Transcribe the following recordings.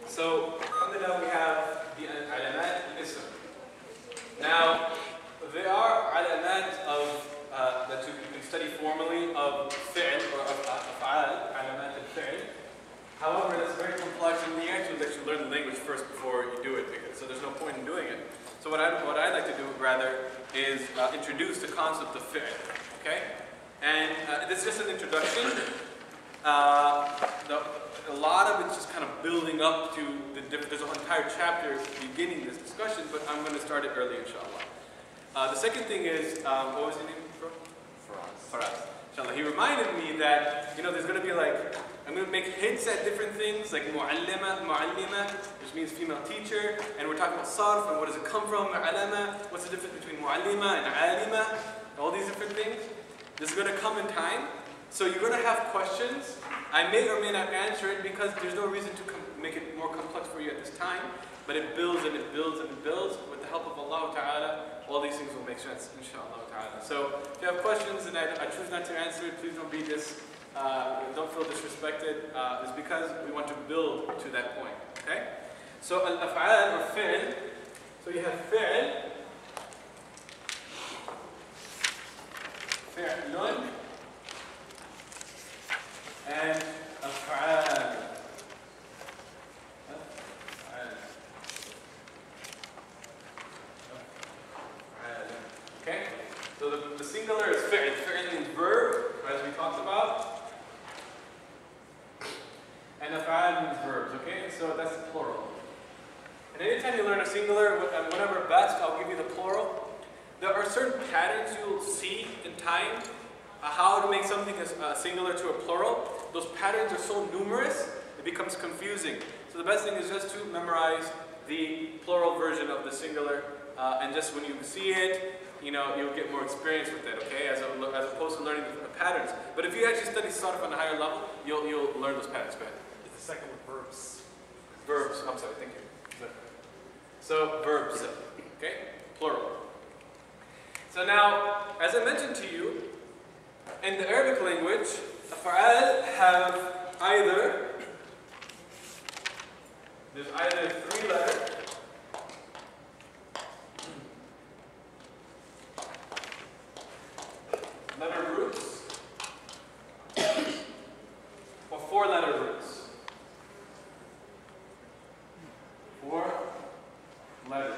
So, alhamdulillah, we have the alamat al-ism. Now, there are alamat of that you can study formally of fi'l or of af'al, alamat al-fi'l. However, that's very complex, and you actually learn the language first before you do it, so there's no point in doing it. So what I'd like to do rather is introduce the concept of fi'l, okay? And this is just an introduction. A lot of it's just kind of building up to there's an entire chapter beginning this discussion, but I'm going to start it early, inshallah. The second thing is, what was his name? Faraz. Inshallah. He reminded me that, there's going to be like, I'm going to make hints at different things, like mu'allima, which means female teacher, and we're talking about sarf, and what does it come from, mu'allama, what's the difference between mu'allima and alima, all these different things. This is going to come in time, so you're going to have questions. I may or may not answer it because there's no reason to make it more complex for you at this time, but it builds and it builds and it builds. With the help of Allah Ta'ala, all these things will make sense, inshallah Ta'ala. So if you have questions and I choose not to answer it, please don't feel disrespected. It's because we want to build to that point, okay? So al-af'al or fi'l, so you have fi'l, fi'lun, and af'al. Okay? So the singular is fi'l. Fi'l means verb, as we talked about. And af'al means verbs, okay? So that's the plural. And anytime you learn a singular, whenever best, I'll give you the plural. There are certain patterns you'll see in time, how to make something singular to a plural. Those patterns are so numerous, it becomes confusing. So the best thing is just to memorize the plural version of the singular, and just when you see it, you'll get more experience with it, okay? As opposed to learning the patterns. But if you actually study sarf on a higher level, you'll learn those patterns better. It's the second with verbs. Verbs, I'm sorry, thank you. So, verbs, okay? Plural. So now, as I mentioned to you, in the Arabic language, af'al have there's either 3 letters, letter roots, or 4 letter roots. 4 letters.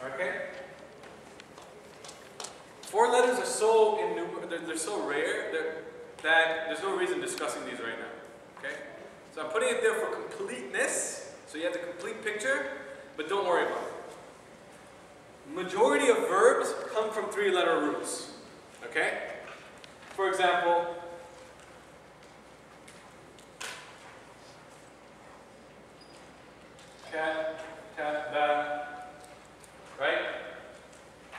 Okay? 4 letters are so they're so rare that there's no reason discussing these right now. Okay? So I'm putting it there for completeness, so you have the complete picture, but don't worry about it. Majority of verbs come from 3 letter roots. Okay? For example, kataba, right?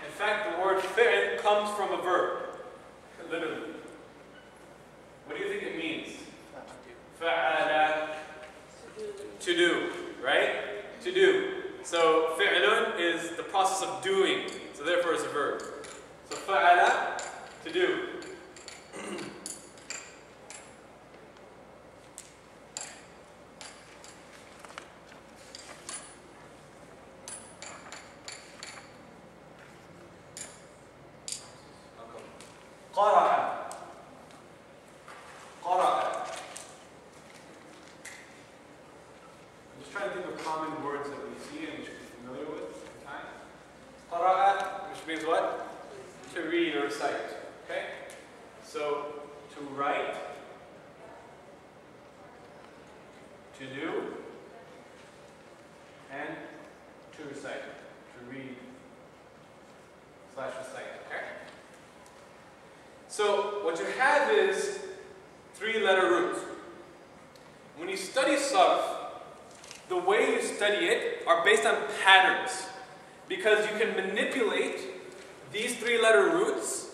In fact, the word fi'l comes from a verb, literally. What do you think it means? Fa'ala, to do, right? To do. So fi'lun is the process of doing, so therefore it's a verb. So fa'ala, to do. قرأ. قرأ. I'm just trying to think of common words that we see and we should be familiar with at the time. قرأ, which means what? To read or recite. Okay? So, to write, to do, and to recite. To read / recite. Okay? So, what you have is 3 letter roots. When you study sarf, the way you study it are based on patterns. Because you can manipulate these 3 letter roots,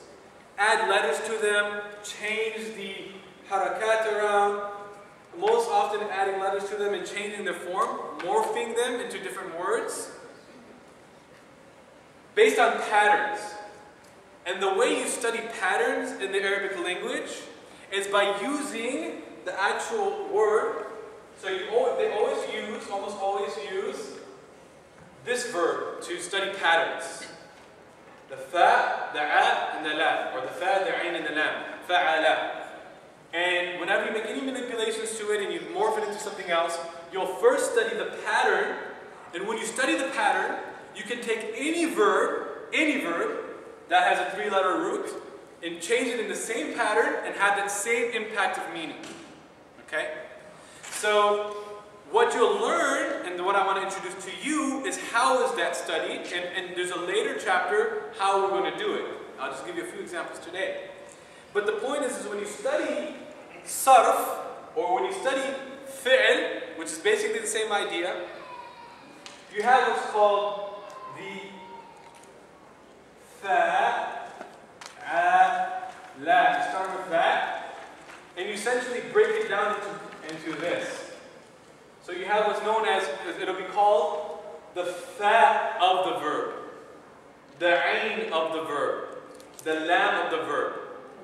add letters to them, change the harakat around, most often adding letters to them and changing their form, morphing them into different words, based on patterns. And the way you study patterns in the Arabic language is by using the actual word, so they almost always use this verb to study patterns. The fa, the a, and the lam, or the fa, the ain, and the lam. Fa'ala. And whenever you make any manipulations to it and you morph it into something else, you'll first study the pattern. And when you study the pattern, you can take any verb that has a 3-letter root, and change it in the same pattern and have that same impact of meaning. Okay? So, what you'll learn, and what I want to introduce to you, is how is that studied, and there's a later chapter how we're going to do it. I'll just give you a few examples today. But the point is when you study sarf, or when you study fi'l, which is basically the same idea, you have what's called the fa, la. You start with that, and you essentially break it down into this. So you have what's known as, it'll be called the fa of the verb, the ain of the verb, the lam of the verb.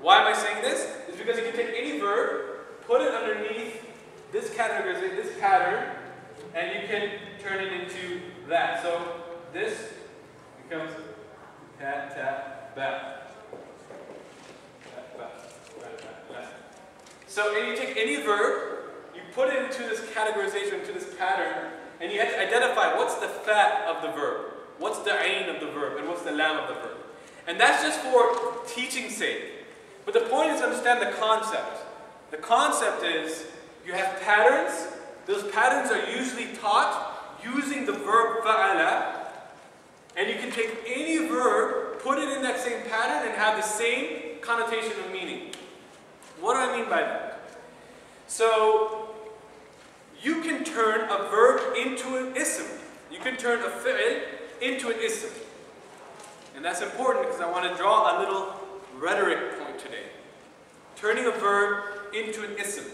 Why am I saying this? It's because you can take any verb, put it underneath this category, this pattern, and you can turn it into that. So this becomes ta, ta, ba. So, and you take any verb, you put it into this categorization, into this pattern, and you have to identify what's the fa of the verb, what's the ain of the verb, and what's the lam of the verb. And that's just for teaching's sake. But the point is to understand the concept. The concept is you have patterns. Those patterns are usually taught using the verb fa'ala. And you can take any verb, put it in that same pattern, and have the same connotation of meaning. What do I mean by that? So, you can turn a verb into an ism. You can turn a fi'l into an ism. And that's important because I want to draw a little rhetoric point today. Turning a verb into an ism.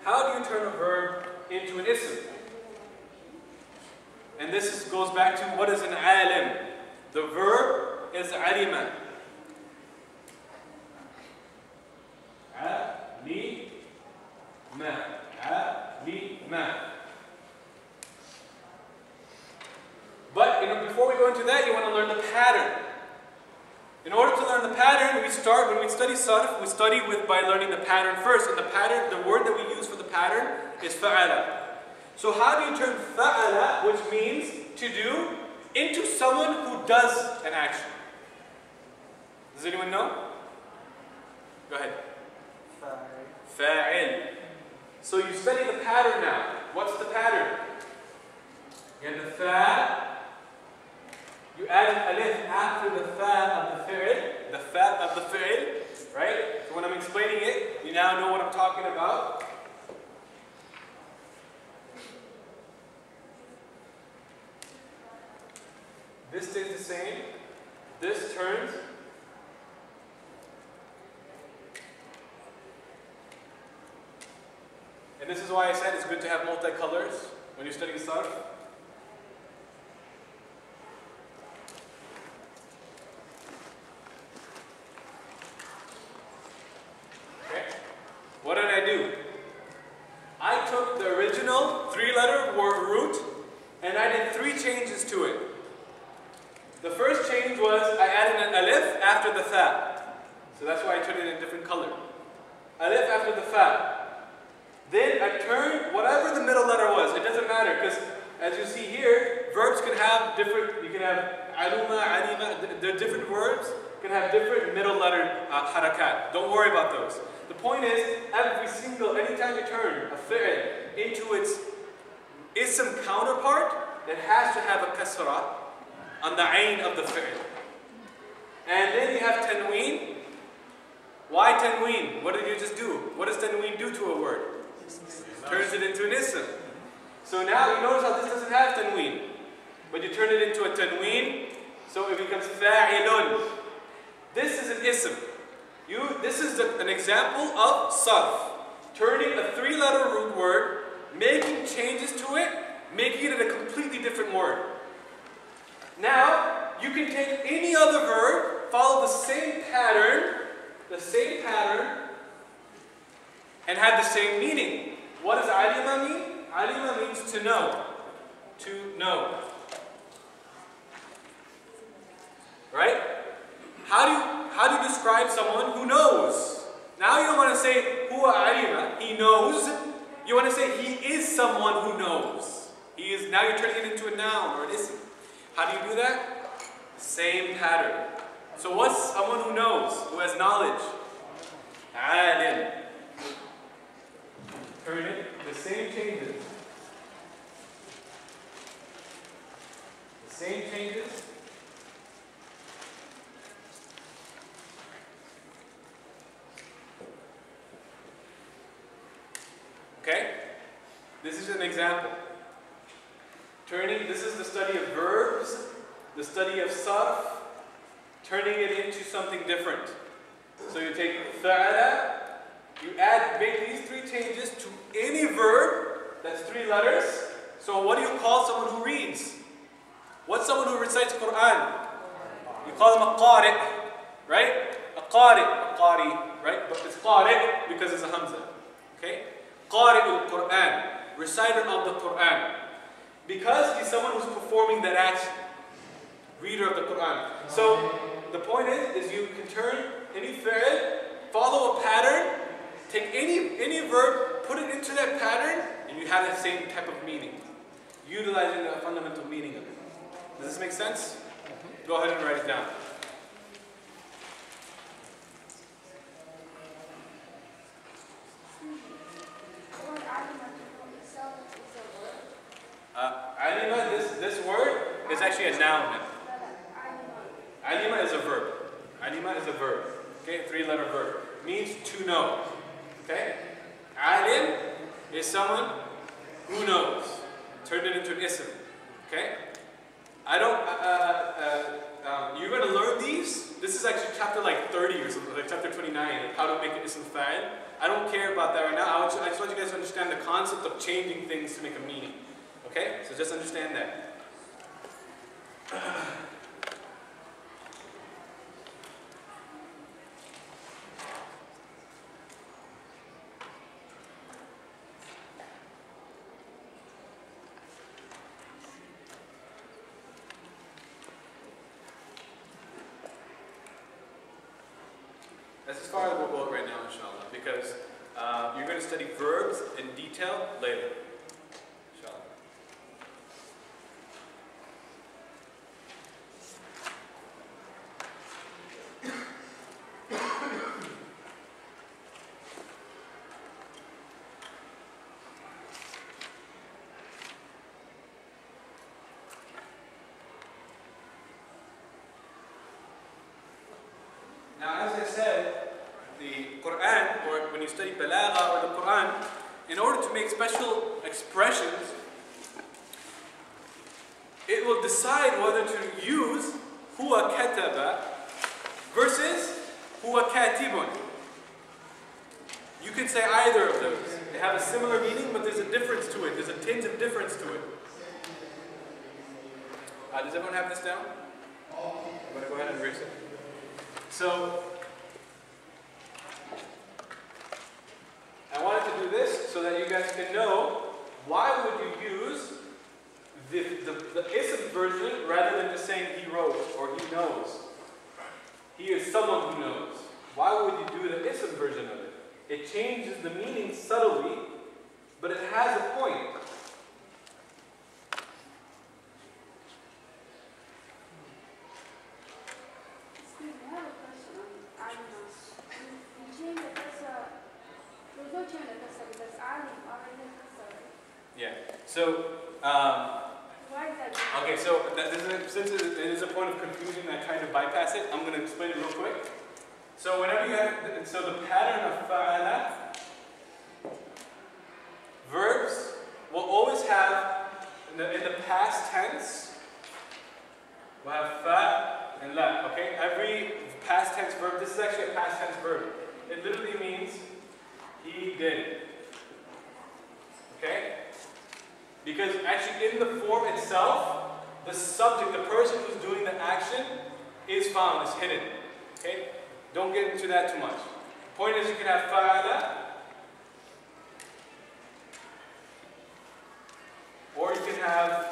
How do you turn a verb into an ism? And this goes back to what is an alim. The verb is alima. Alima. But before we go into that, you want to learn the pattern. In order to learn the pattern, when we study sarf, we study by learning the pattern first. And the pattern, the word that we use for the pattern is fa'ala. So how do you turn fa'ala, which means to do, into someone who does an action? Does anyone know? Go ahead. Fa'il. So you study the pattern now. What's the pattern? You have the fa. You add an alif after the fa of the fi'il. The fa of the fi'il. Right? So when I'm explaining it, you now know what I'm talking about. This stays the same. This turns. And this is why I said it's good to have multicolors when you're studying sarf. Okay. What did I do? I took the original 3-letter word root and I did 3 changes to it. The first change was I added an alif after the fa. So that's why I turned it in a different color. Alif after the fa. Then I turned whatever the middle letter was. It doesn't matter because as you see here, verbs can have different, you can have aluma, alima, they're different verbs, can have different middle letter harakat. Don't worry about those. The point is, anytime you turn a fi'l into its ism counterpart, it has to have a kasra on the ain of the fi'l. And then you have tanween. Why tanween? What did you just do? What does tanween do to a word? Turns it into an ism. So now you notice how this doesn't have tanween. But you turn it into a tanween, so it becomes fa'ilun. This is an ism. This is an example of sarf. Turning a 3-letter root word, making changes to it, making it a completely different word. Now, you can take any other verb, follow the same pattern, and had the same meaning. What does alima mean? Alima means to know. To know. Right? How do you describe someone who knows? Now you don't want to say huwa alima, he knows. You want to say he is someone who knows. He is, now you're turning it into a noun or an ism. How do you do that? Same pattern. So what's someone who knows, who has knowledge? Alim. Turn it, the same changes. The same changes. Okay? This is an example. This is the study of verbs, the study of sarf, turning it into something different. So you take fa'ala, you make these three changes to any verb, that's 3 letters. So what do you call someone who reads? What's someone who recites Quran? You call them a qari, right? A qari, right? But it's qari because it's a hamza. Okay? Qari al-Quran, reciter of the Quran. Because he's someone who's performing that action. Reader of the Quran. So the point is you can turn any fi'l, follow a pattern, take any verb, put it into that pattern, and you have the same type of meaning. Utilizing the fundamental meaning of it. Does this make sense? Go ahead and write it down. Alima, this word is actually a noun. Alima is a verb. Alima is a verb. Okay, 3-letter verb. Means to know. Okay? Alim is someone who knows. Turn it into an ism. Okay? You're going to learn these. This is actually chapter like 30 or something, like chapter 29, like how to make an ism fa'il. I don't care about that right now. I just want you guys to understand the concept of changing things to make a meaning. Okay? So just understand that. That's as far as we'll go right now, inshallah, because you're going to study verbs in detail later. Inshallah. Now, as I said, the Quran, or when you study balagha or the Quran, in order to make special expressions, it will decide whether to use huwa kataba versus huwa katibun. You can say either of those. They have a similar meaning, but there's a difference to it. There's a tinge of difference to it. Does everyone have this down? I'm going to go ahead and erase it. So, I wanted to do this so that you guys can know why would you use the ism version rather than just saying he wrote or he knows. He is someone who knows. Why would you do the ism version of it? It changes the meaning subtly, but it has a point. Yeah. So, okay. So since it is a point of confusion, I tried to bypass it. I'm going to explain it real quick. So whenever you have, so the pattern of fa'ala, verbs will always have in the past tense. We'll have fa and la. Okay. Every past tense verb. This is actually a past tense verb. It literally means he did. Okay? Because actually in the form itself, the subject, the person who's doing the action, is found, is hidden. Okay? Don't get into that too much. Point is you can have fa'ala, have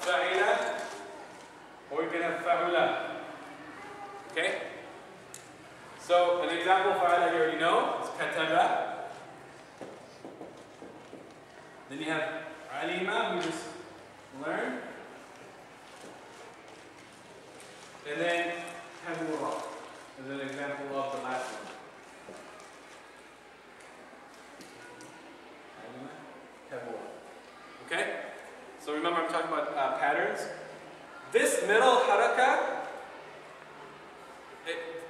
fa'ila, or you can have fa'ula. Okay? So, an example of fa'ila you already know is kataba. Then you have alima, we just learned. And then tabura is an example of the last one. Alima, tabura. Okay? So remember I'm talking about patterns. This middle haraka,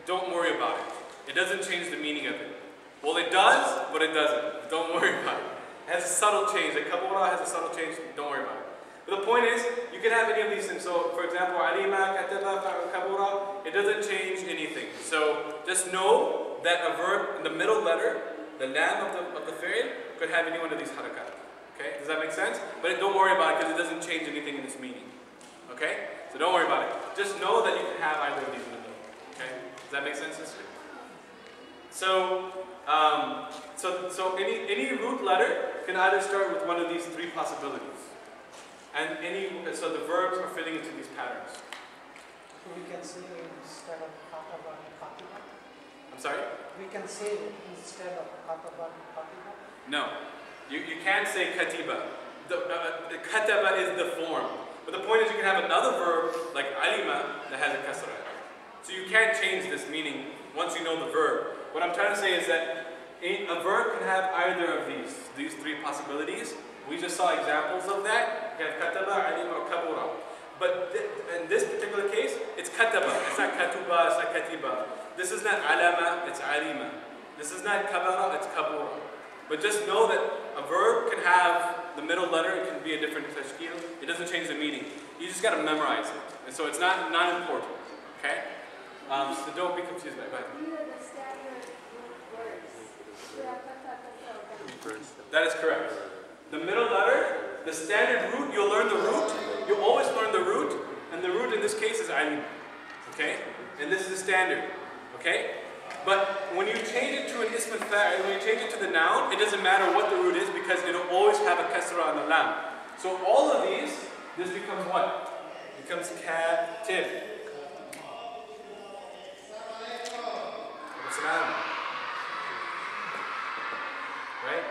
don't worry about it. It doesn't change the meaning of it. Well, it does, but it doesn't. Don't worry about it. It has a subtle change. The kabura has a subtle change. Don't worry about it. But the point is, you can have any of these things. So, for example, alima, kataba, kabura, it doesn't change anything. So, just know that a verb in the middle letter, the lam of the fi'l, could have any one of these harakat. Okay? Does that make sense? But don't worry about it because it doesn't change anything in its meaning. Okay? So don't worry about it. Just know that you can have either of these in the middle. Okay? Does that make sense, sister? So, any root letter can either start with one of these three possibilities. And so the verbs are fitting into these patterns. So we can say instead of kataba, katiba? I'm sorry? We can say instead of kataba, katiba? No. You can't say katiba. The kataba is the form. But the point is you can have another verb like alima that has a kasra. So you can't change this meaning once you know the verb. What I'm trying to say is that a verb can have either of these three possibilities. We just saw examples of that. You have kataba, alima, or kabura. But in this particular case, it's kataba. It's not katuba, it's not katiba. This is not alama, it's alima. This is not kabara, it's kabura. But just know that a verb can have the middle letter, it can be a different tashkil. It doesn't change the meaning. You just got to memorize it. And so it's not important. Okay? So don't be confused by it. That is correct. The middle letter, the standard root, you'll learn the root. You always learn the root. And the root in this case is alim. Okay? And this is the standard. Okay? But when you change it to an ism al-fa'il, when you change it to the noun, it doesn't matter what the root is because it'll always have a kasra on the lam. So all of these, this becomes what? It becomes katib. What's an alim? Right?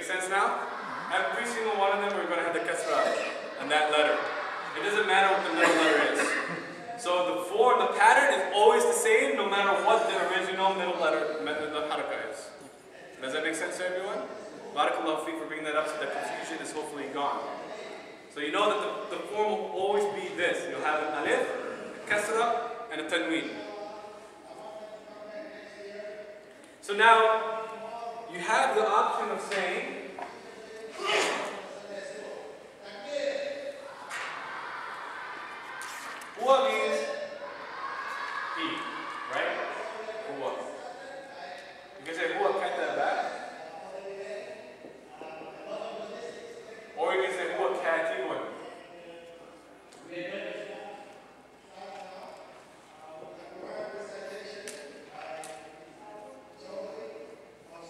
Sense now? Every single one of them we're going to have the kasra and that letter. It doesn't matter what the middle letter is. So the form, the pattern is always the same no matter what the original middle letter, the haraka is. Does that make sense to everyone? Barakallahu feek for bringing that up so the confusion is hopefully gone. So you know that the form will always be this. You'll have an alif, a kasra, and a tanween. So now you have the option of saying huwa means he, right? Huwa. You can say huwa kataba, or you can say huwa katibun.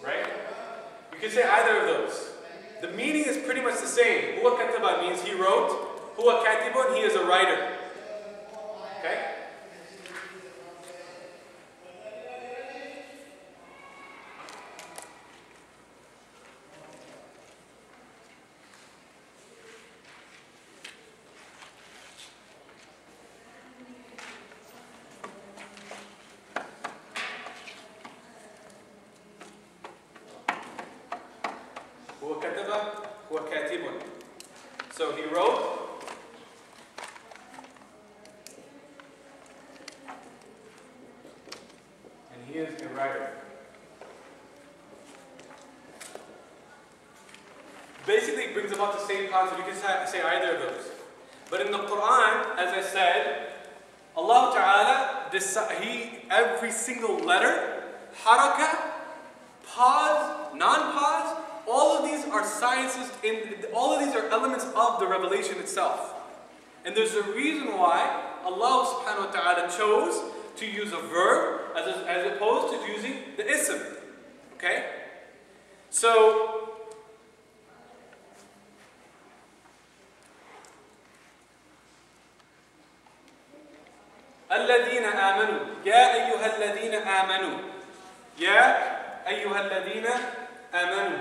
Right? You can say either of those. The meaning is pretty much the same. Huwa kataba means he wrote. Huwa katibun, he is a writer. Okay? Huwa kataba, huwa katibun. So he wrote. He is a writer. basically brings about the same concept. You can say either of those. But in the Quran, as I said, Allah Ta'ala, every single letter, haraka, pause, non-pause, all of these are sciences, all of these are elements of the revelation itself. And there's a reason why Allah Subhanahu wa Ta'ala chose to use a verb as opposed to using the ism. Okay? So, الذين آمنوا يا أيها الذين آمنوا يا أيها الذين آمنوا.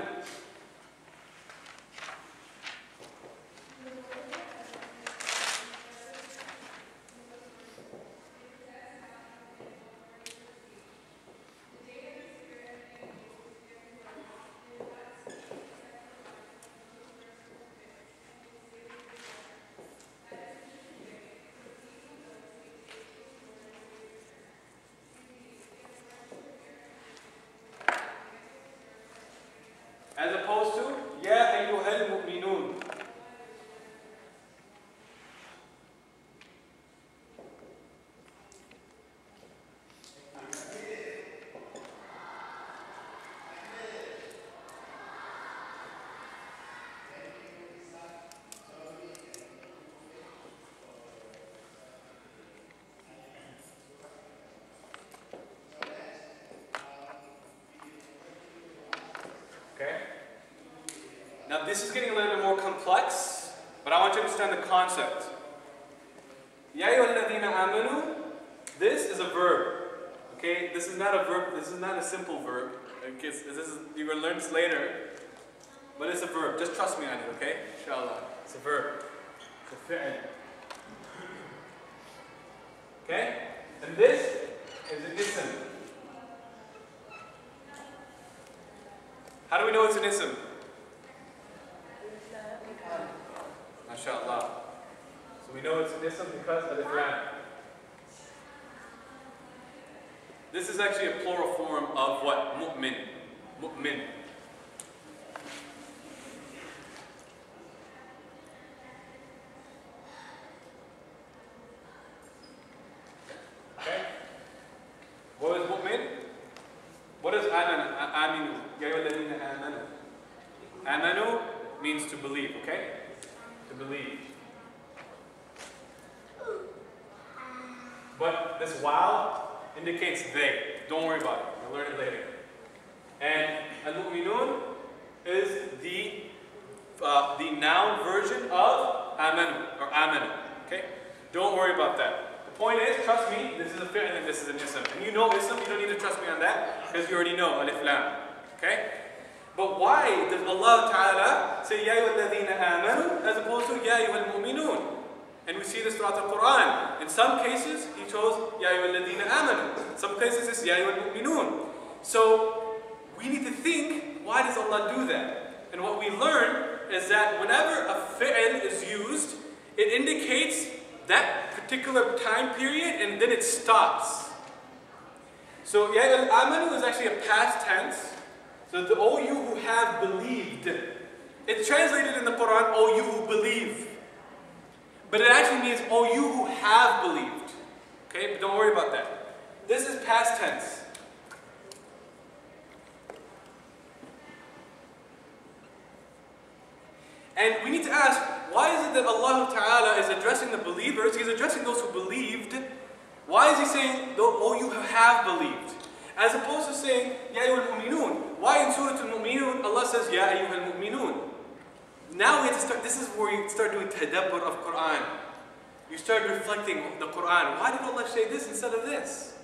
As opposed to يا أيها المؤمنون. Okay? Now this is getting a little bit more complex, but I want you to understand the concept. Ya ayyuhalladhina amanu, this is a verb. Okay? This is not a verb, this is not a simple verb. You're going to learn this later. But it's a verb. Just trust me on it, okay? Inshallah. It's a verb. It's a fi'l. Okay? And this is an ism. How do we know it's an ism? MashaAllah. So we know it's an ism because of the lam. This is actually a plural form of what? Mu'min. Mu'min. Okay? What is mu'min? What is aminu? Ya ayyuhalladhina amanu. Amanu means to believe, okay? To believe. But this wow indicates they. Don't worry about it. You'll learn it later. And al-mu'minun is the noun version of amanu or amanu. Okay? Don't worry about that. The point is, trust me, this is a fi'l and this is an ism. And you know ism, you don't need to trust me on that because you already know alif lam. Okay? But why does Allah Ta'ala say Ya ayyuhalladhina amanu as opposed to Ya ayyuhal mu'minun? And we see this throughout the Quran. In some cases, He chose Ya ayyuhalladhina amanu. In some cases, it's Ya ayyuhal mu'minun. So we need to think, why does Allah do that? And what we learn is that whenever a fi'l is used, it indicates that particular time period and then it stops. So Ya ayyuhal amanu is actually a past tense. So the O you who have believed. It's translated in the Quran, O you who believe. But it actually means, O you who have believed. Okay, but don't worry about that. This is past tense. And we need to ask, why is it that Allah Ta'ala is addressing the believers? He's addressing those who believed. Why is He saying, O you who have believed? As opposed to saying, Ya ayyuhal mu'minun. Why in Surah Al-Mu'minun, Allah says, Ya ayyuhal mu'minun. Now we have to start, this is where you start doing tadabbur of Quran. You start reflecting the Quran. Why did Allah say this instead of this?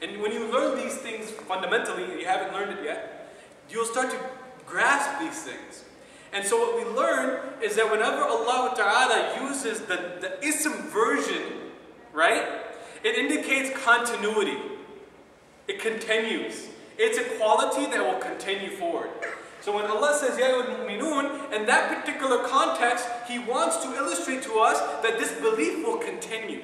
And when you learn these things fundamentally, and you haven't learned it yet, you'll start to grasp these things. And so what we learn is that whenever Allah Ta'ala uses the ism version, right, it indicates continuity. It continues. It's a quality that will continue forward. So when Allah says, Ya ayyuhal mu'minun, in that particular context, He wants to illustrate to us that this belief will continue.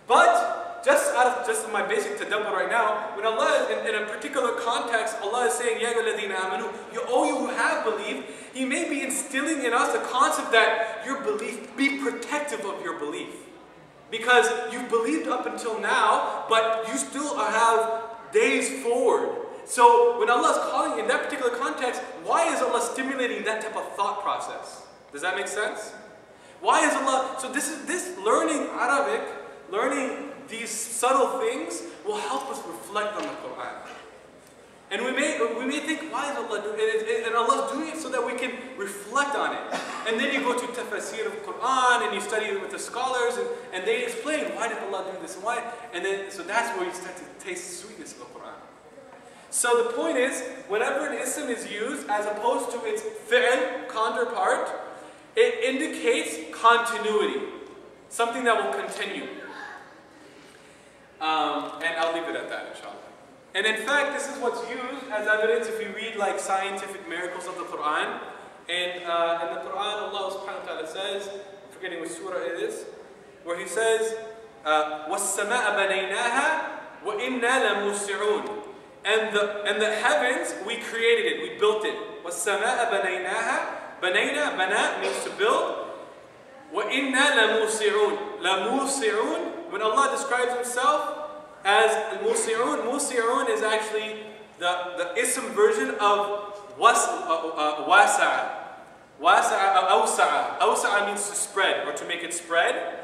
But just my basic tadabbur right now, when Allah is in a particular context, Allah is saying, Ya ayyuhalladhina amanu, you who have believed, He may be instilling in us a concept that your belief, be protective of your belief. Because you've believed up until now, but you still have days forward. So when Allah is calling in that particular context, why is Allah stimulating that type of thought process? Does that make sense? Why is Allah, so this learning Arabic, learning these subtle things will help us reflect on the Quran. And we may think, why is Allah doing it? And Allah is doing it so that we can reflect on it. And then you go to tafsir of Quran and you study it with the scholars and they explain, why did Allah do this and why? And then, so that's where you start to taste the sweetness of the Quran. So the point is, whenever an ism is used as opposed to its fi'l counterpart, it indicates continuity. Something that will continue. And I'll leave it at that, inshallah. And in fact, this is what's used as evidence if you read like scientific miracles of the Quran. And in the Quran, Allah subhanahu wa ta'ala says, I'm forgetting which surah it is, where He says, وَالسَّمَاءَ بَنَيْنَاهَا وَإِنَّا لَمُوسِعُونَ And the heavens, we created it, we built it. وَالسَّمَاءَ بَنَيْنَاهَا بَنَيْنَا, bana means to build. وَإِنَّا لَمُوسِعُونَ لَمُوسِعُونَ, when Allah describes Himself as al-Musi'un, Musi'un is actually the ism version of Wasa'a. Awsa'a. Awsa'a means to spread or to make it spread.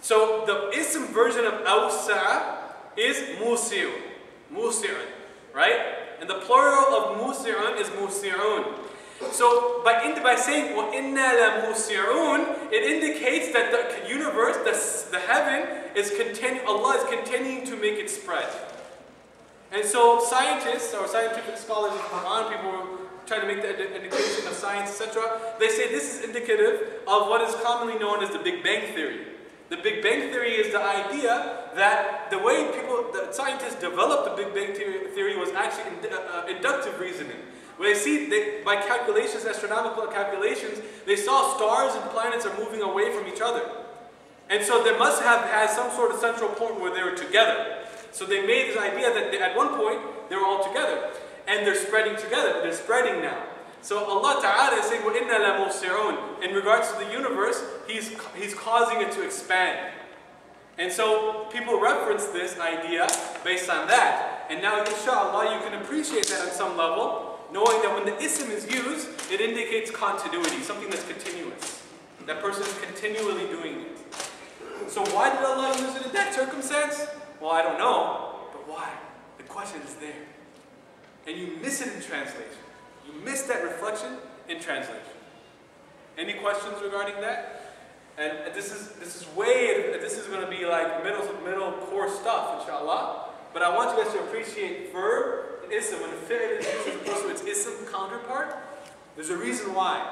So the ism version of Awsa'a is Musi'un. Musi'un, right? And the plural of Musi'un is Musi'un. So by saying وَإِنَّا لَمُوسِعُونَ, it indicates that the universe, the heaven, Allah is continuing to make it spread. And so scientists or scientific scholars of Quran, people who try to make the indication of science, etc., they say this is indicative of what is commonly known as the Big Bang Theory. The Big Bang Theory is the idea that the way the scientists developed the Big Bang Theory was actually inductive reasoning. Where by calculations, astronomical calculations, they saw stars and planets are moving away from each other. And so they must have had some sort of central point where they were together. So they made this idea that at one point, they were all together. And they're spreading together. They're spreading now. So Allah Ta'ala is saying, وَإِنَّا لَمُوسِعُونَ. In regards to the universe, He's causing it to expand. And so people reference this idea based on that. And now, inshallah, you can appreciate that on some level, knowing that when the ism is used, it indicates continuity, something that's continuous. That person is continually doing it. So why did Allah use it in that circumstance? Well, I don't know, but why? The question is there. And you miss it in translation. You miss that reflection in translation. Any questions regarding that? And this is going to be like middle core stuff, inshallah. But I want you guys to appreciate verb, ism, when the fi'l is used as opposed to its ism counterpart, there's a reason why.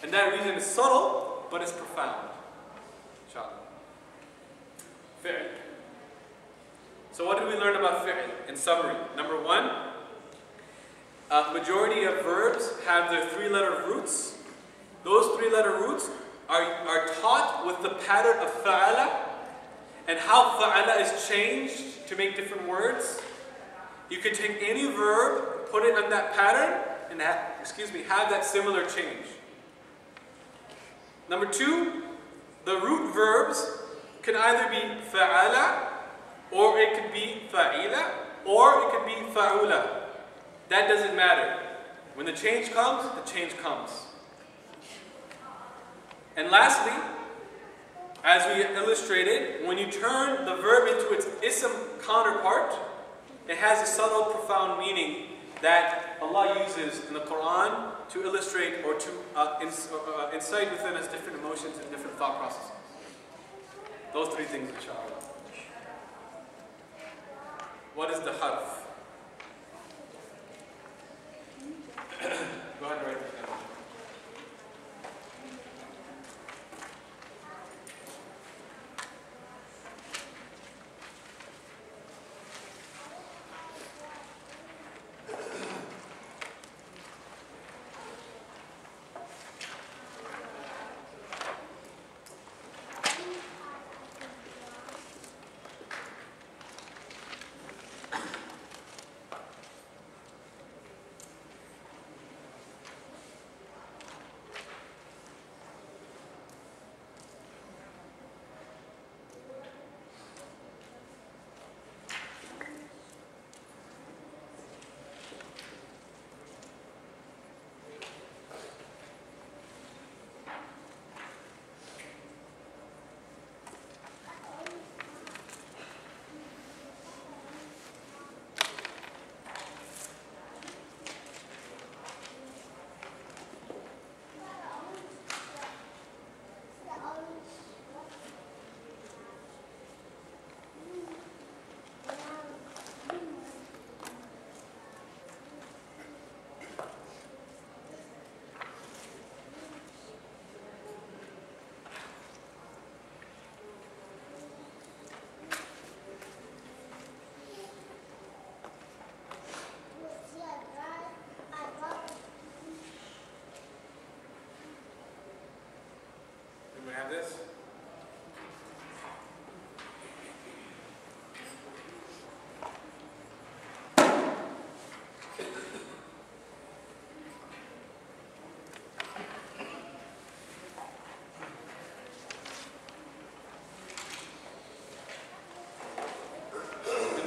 And that reason is subtle, but it's profound. Inshallah. Fi'l. So what did we learn about fi'l? In summary, number one, majority of verbs have their three-letter roots. Those three-letter roots are taught with the pattern of fa'ala, and how fa'ala is changed to make different words. You can take any verb, put it on that pattern, and have that similar change. Number two, the root verbs can either be fa'ala, or it could be fa'ila, or it could be fa'ula. That doesn't matter. When the change comes, the change comes. And lastly, as we illustrated, when you turn the verb into its ism counterpart, it has a subtle, profound meaning that Allah uses in the Quran to illustrate or to incite within us different emotions and different thought processes. Those three things, inshallah. What is the harf? Go ahead and write it down.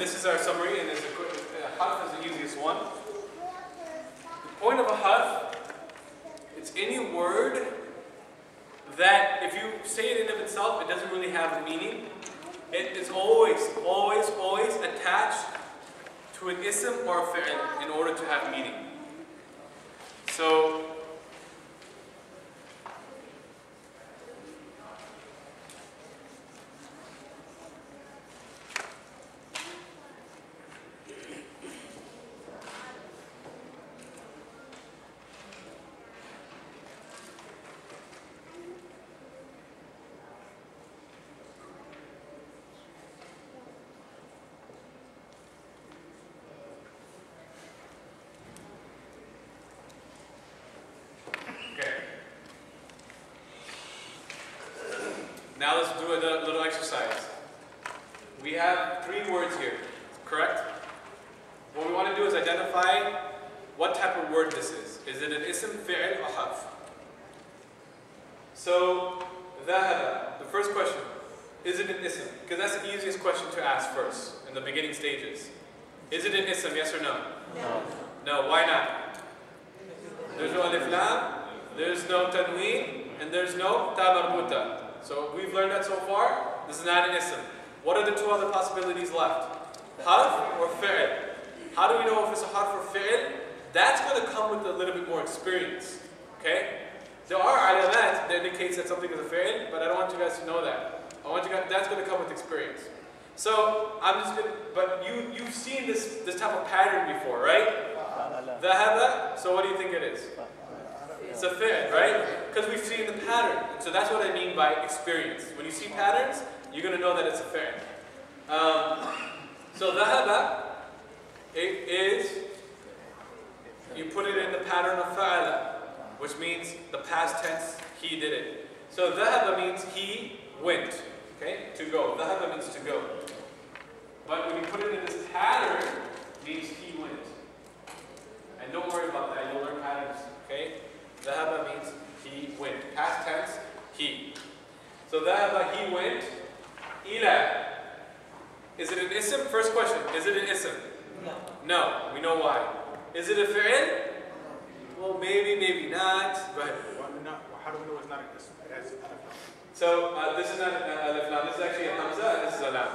this is our summary, and harf is the easiest one. The point of a harf, it's any word that if you say it in of itself, it doesn't really have a meaning. It is always attached to an ism or a fi'l in order to have meaning. So, now let's do a little exercise. We have 3 words here, correct? What we want to do is identify what type of word this is. Is it an ism, fi'l, or harf? So, ذهب, the first question, is it an ism? Because that's the easiest question to ask first, in the beginning stages. Is it an ism, yes or no? No. No, why not? There's no alif lam, there's no tanween, and there's no ta marbuta. So we've learned that so far. This is not an ism. What are the 2 other possibilities left? Harf or fi'l. How do we know if it's a harf or fi'l? That's going to come with a little bit more experience. Okay? There are alamat that indicates that something is a fi'l, but I don't want you guys to know that. That's going to come with experience. So I'm just going to, but you've seen this type of pattern before, right? Dhahaba. So what do you think it is? It's a fi'l, right? Because we've seen the pattern. So that's what I mean by experience. When you see patterns, you're going to know that it's a fi'l. So dhahaba, it is, you put it in the pattern of fa'ala, which means the past tense, he did it. So dhahaba means he went, okay? To go. Dhahaba means to go. But when you put it in this pattern, it means he went. And don't worry about that, you'll learn patterns, okay? Dhahaba means he went. Past tense, he. So dhahaba, he went. Ila. Is it an ism? First question, is it an ism? No. No. We know why. Is it a fi'l? Well, maybe, maybe not. Go ahead. How do we know it's not an ism? It has alif lam. So this is not alif lam. This is actually a hamza, and this is a lam.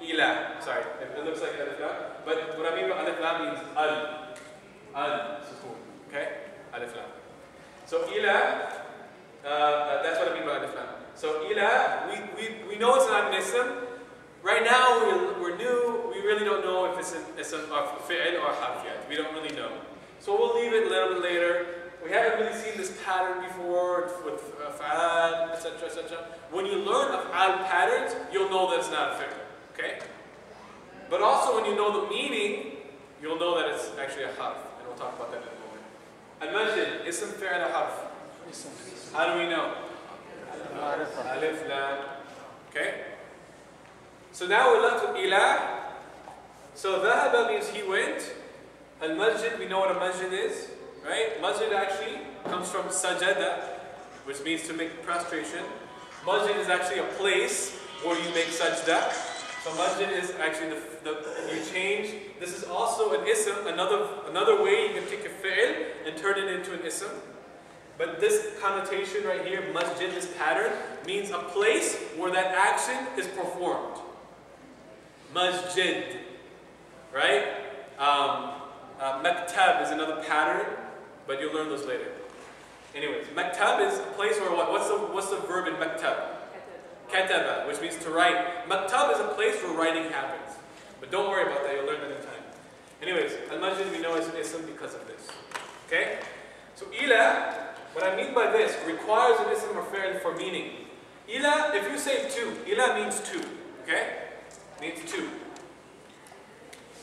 Ila. Sorry, it looks like alif lam. But what I mean by alif lam means al. Al. Sukun. Okay? Alif lam. So ila, that's what I mean by alif lam. So ila, we know it's not an ism. Right now we're new. We really don't know if it's an ism or fi'l or harf yet. We don't really know. So we'll leave it a little bit later. We haven't really seen this pattern before with fa'al, etc., etc. When you learn af'al patterns, you'll know that it's not a fi'l. Okay? But also when you know the meaning, you'll know that it's actually a harf. And we'll talk about that in a moment. Al-Masjid, ism, fi'l, harf. How do we know? Alif, lam. Okay? So now we're left with ila. So dhahaba means he went. Al-Masjid, we know what a masjid is. Right? Masjid actually comes from sajada, which means to make prostration. Masjid is actually a place where you make sajda. So masjid is actually you change. This is also an ism, another way you can take a fi'l and turn it into an ism. But this connotation right here, masjid, this pattern, means a place where that action is performed. Masjid, right? Maktab is another pattern, but you'll learn those later. Anyways, maktab is a place where what? What's the verb in maktab? Kataba, which means to write. Maktab is a place where writing happens. But don't worry about that, you'll learn that in time. Anyways, al-masjid we know is an ism because of this. Okay? So ila, what I mean by this, requires an ism or fi'l for meaning. Ila, if you say two, ila means two. Okay? Means two.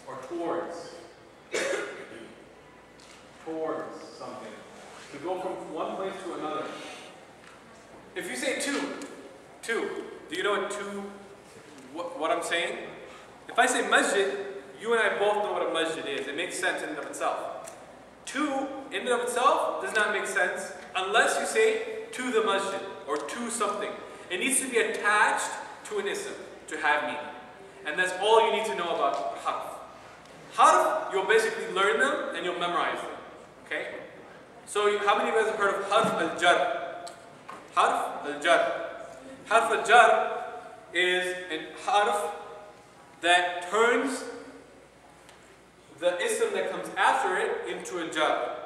Or towards. Towards something. To go from one place to another. If you say two, do you know what I'm saying? If I say masjid, you and I both know what a masjid is. It makes sense in and of itself. To, in and of itself, does not make sense unless you say to the masjid or to something. It needs to be attached to an ism to have meaning. And that's all you need to know about harf. Harf, you'll basically learn them and you'll memorize them. Okay? So how many of you guys have heard of harf al-jar? Harf al-jar. Harf al-jar is a harf that turns the ism that comes after it into a jar.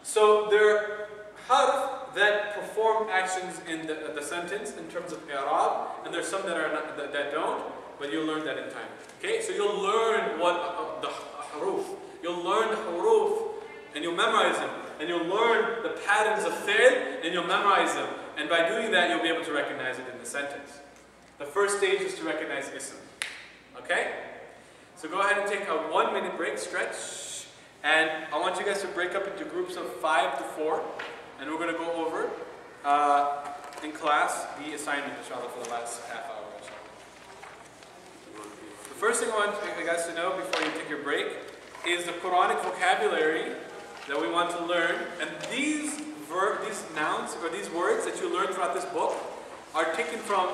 So there are harf that perform actions in the sentence in terms of i'rab, and there's some that are not, that don't, but you'll learn that in time. Okay, so you'll learn what the huruf. You'll learn the huruf, and you'll memorize them, and you'll learn the patterns of fi'l, and you'll memorize them. And by doing that, you'll be able to recognize it in the sentence. The first stage is to recognize ism. Okay? So go ahead and take a 1 minute break, stretch, and I want you guys to break up into groups of 5 to 4, and we're going to go over in class the assignment, inshallah, for the last half hour, inshallah. The first thing I want you guys to know before you take your break is the Quranic vocabulary that we want to learn, and these nouns or these words that you learn throughout this book are taken from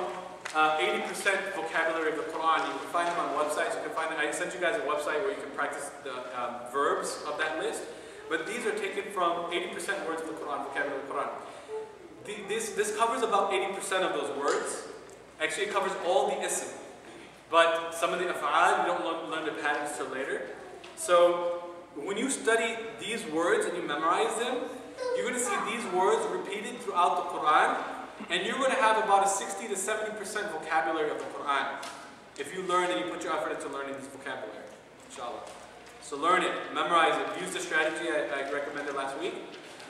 80% vocabulary of the Quran. You can find them on websites. You can find them. I sent you guys a website where you can practice the verbs of that list. But these are taken from 80% words of the Quran, vocabulary of the Quran. This covers about 80% of those words. Actually, it covers all the ism. But some of the af'al, you don't learn the patterns till later. So when you study these words and you memorize them, you're going to see these words repeated throughout the Quran. And you're going to have about a 60 to 70% vocabulary of the Quran if you learn and you put your effort into learning this vocabulary, inshallah. So learn it, memorize it, use the strategy I recommended last week,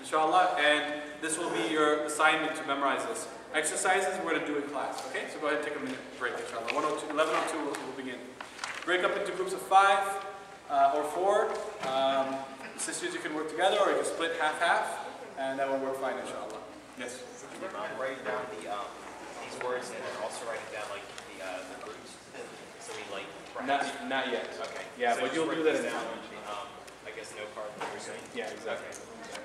inshallah, and this will be your assignment to memorize this. Exercises we're going to do in class, okay? So go ahead and take a minute break, inshallah. 11:02 we'll begin. Break up into groups of 5 or 4. Sisters, you can work together or you can split half-half, and that will work fine, inshallah. Yes? Writing down these words and then also writing down like the groups. So we like perhaps. Not yet. Okay. Yeah, so but you'll do that in down. time. I guess no part of what you're saying. Yeah, exactly. Okay.